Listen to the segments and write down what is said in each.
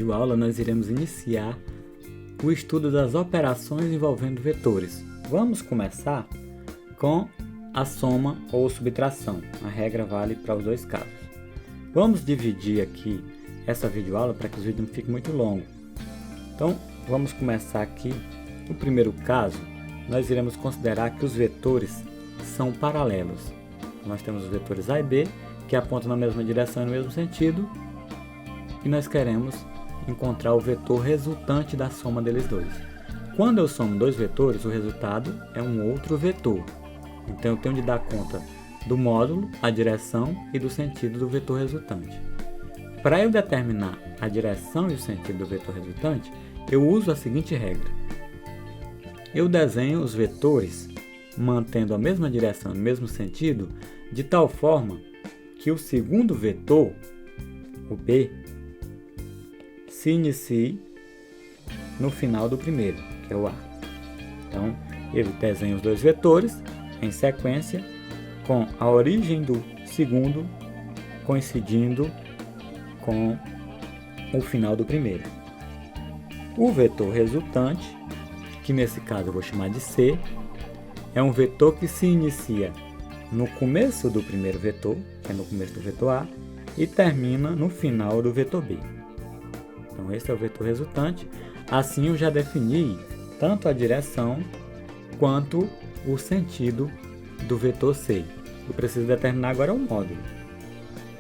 videoaula nós iremos iniciar o estudo das operações envolvendo vetores. Vamos começar com a soma ou subtração. A regra vale para os dois casos. Vamos dividir aqui essa videoaula para que o vídeo não fique muito longo. Então, vamos começar aqui. No primeiro caso, nós iremos considerar que os vetores são paralelos. Nós temos os vetores A e B, que apontam na mesma direção e no mesmo sentido, e nós queremos encontrar o vetor resultante da soma deles dois. Quando eu somo dois vetores, o resultado é um outro vetor. Então eu tenho de dar conta do módulo, a direção e do sentido do vetor resultante. Para eu determinar a direção e o sentido do vetor resultante, eu uso a seguinte regra. Eu desenho os vetores mantendo a mesma direção e o mesmo sentido, de tal forma que o segundo vetor, o B, se inicie no final do primeiro, que é o A. Então, eu desenho os dois vetores em sequência, com a origem do segundo coincidindo com o final do primeiro. O vetor resultante, que nesse caso eu vou chamar de C, é um vetor que se inicia no começo do primeiro vetor, que é no começo do vetor A, e termina no final do vetor B. Então esse é o vetor resultante. Assim eu já defini tanto a direção quanto o sentido do vetor C. Eu preciso determinar agora o módulo.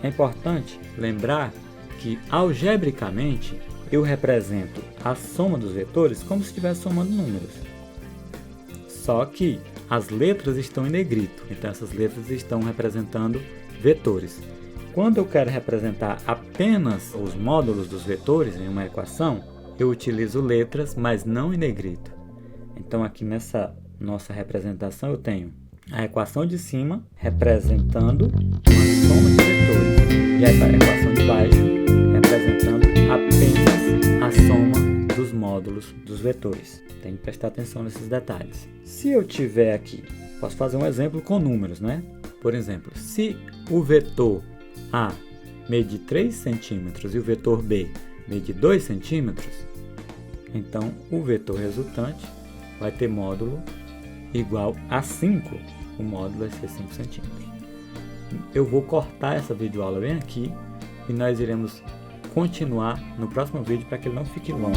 É importante lembrar que algebricamente eu represento a soma dos vetores como se estivesse somando números. Só que as letras estão em negrito, então essas letras estão representando vetores. Quando eu quero representar apenas os módulos dos vetores em uma equação, eu utilizo letras, mas não em negrito. Então aqui nessa nossa representação eu tenho a equação de cima representando uma soma de vetores e a equação de baixo representando apenas a soma dos módulos dos vetores. Tem que prestar atenção nesses detalhes. Se eu tiver aqui, posso fazer um exemplo com números, né? Por exemplo, se o vetor A medir 3 centímetros e o vetor B medir 2 centímetros, então o vetor resultante vai ter módulo igual a 5. O módulo vai ser 5 centímetros. Eu vou cortar essa videoaula bem aqui e nós iremos continuar no próximo vídeo para que ele não fique longo.